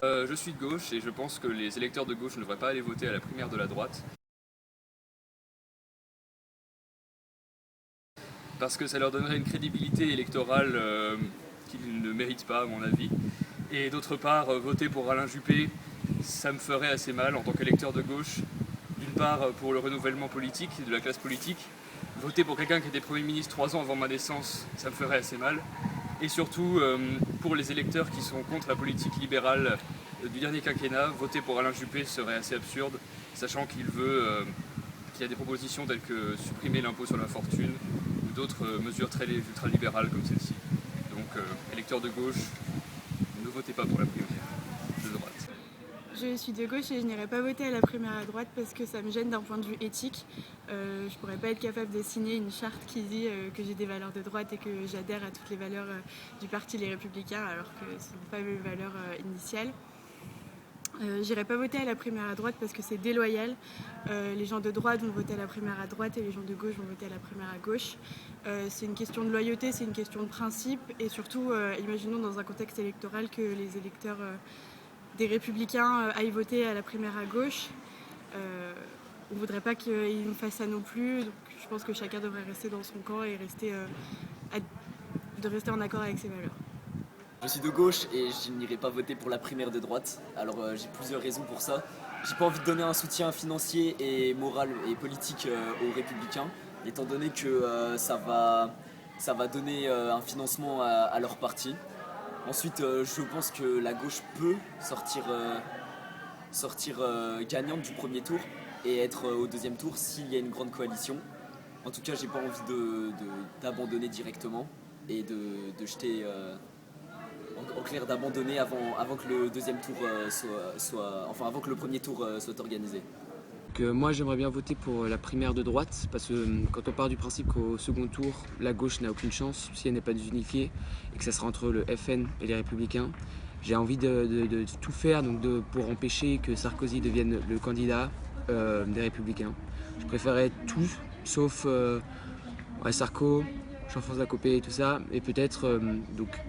Je suis de gauche et je pense que les électeurs de gauche ne devraient pas aller voter à la primaire de la droite. Parce que ça leur donnerait une crédibilité électorale qu'ils ne méritent pas à mon avis. Et d'autre part, voter pour Alain Juppé, ça me ferait assez mal en tant qu'électeur de gauche. D'une part pour le renouvellement politique, de la classe politique. Voter pour quelqu'un qui était Premier ministre 3 ans avant ma naissance, ça me ferait assez mal. Et surtout, pour les électeurs qui sont contre la politique libérale du dernier quinquennat, voter pour Alain Juppé serait assez absurde, sachant qu'il y a des propositions telles que supprimer l'impôt sur la fortune ou d'autres mesures très ultralibérales comme celle-ci. Donc, électeurs de gauche, ne votez pas pour la primaire de droite. Je suis de gauche et je n'irai pas voter à la primaire à droite parce que ça me gêne d'un point de vue éthique. Je pourrais pas être capable de signer une charte qui dit que j'ai des valeurs de droite et que j'adhère à toutes les valeurs du parti Les Républicains alors que ce ne sont pas mes valeurs initiales. J'irai pas voter à la primaire à droite parce que c'est déloyal. Les gens de droite vont voter à la primaire à droite et les gens de gauche vont voter à la primaire à gauche. C'est une question de loyauté, c'est une question de principe et surtout, imaginons dans un contexte électoral que les électeurs des Républicains aillent voter à la primaire à gauche. On ne voudrait pas qu'ils nous fassent ça non plus, donc je pense que chacun devrait rester dans son camp et rester en accord avec ses valeurs. Je suis de gauche et je n'irai pas voter pour la primaire de droite. Alors j'ai plusieurs raisons pour ça. J'ai pas envie de donner un soutien financier et moral et politique aux Républicains, étant donné que ça va donner un financement à leur parti. Ensuite, je pense que la gauche peut sortir gagnante du premier tour et être au deuxième tour s'il y a une grande coalition. En tout cas, j'ai pas envie d'abandonner directement et de jeter, en clair, d'abandonner avant que le deuxième tour avant que le premier tour soit organisé. Moi j'aimerais bien voter pour la primaire de droite parce que quand on part du principe qu'au second tour la gauche n'a aucune chance si elle n'est pas unifiée et que ça sera entre le FN et les Républicains, j'ai envie de tout faire pour empêcher que Sarkozy devienne le candidat des Républicains. Je préférerais tout sauf Sarko, Jean-François Copé et tout ça et peut-être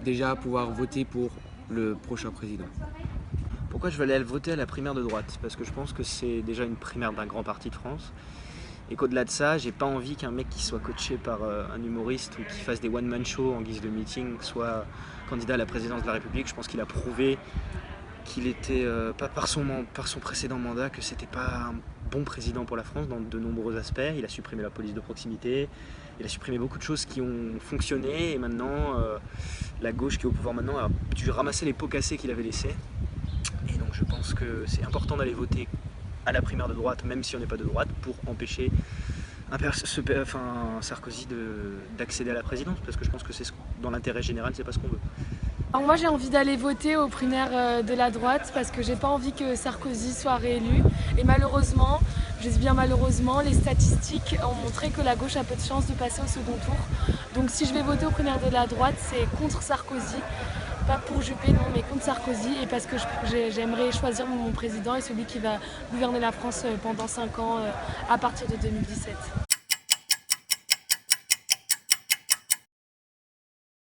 déjà pouvoir voter pour le prochain président. Pourquoi je vais aller voter à la primaire de droite? Parce que je pense que c'est déjà une primaire d'un grand parti de France et qu'au-delà de ça, j'ai pas envie qu'un mec qui soit coaché par un humoriste ou qui fasse des one-man shows en guise de meeting soit candidat à la présidence de la République. Je pense qu'il a prouvé qu'il était, pas par son précédent mandat, que c'était pas un bon président pour la France dans de nombreux aspects. Il a supprimé la police de proximité, il a supprimé beaucoup de choses qui ont fonctionné et maintenant la gauche qui est au pouvoir maintenant a dû ramasser les pots cassés qu'il avait laissés. Et donc je pense que c'est important d'aller voter à la primaire de droite, même si on n'est pas de droite, pour empêcher Sarkozy d'accéder à la présidence, parce que je pense que c'est dans l'intérêt général, c'est pas ce qu'on veut. Alors moi j'ai envie d'aller voter aux primaires de la droite parce que j'ai pas envie que Sarkozy soit réélu et malheureusement, je dis bien malheureusement, les statistiques ont montré que la gauche a peu de chances de passer au second tour. Donc si je vais voter aux primaires de la droite, c'est contre Sarkozy. Pas pour Juppé, non, mais contre Sarkozy et parce que j'aimerais choisir mon président et celui qui va gouverner la France pendant 5 ans à partir de 2017.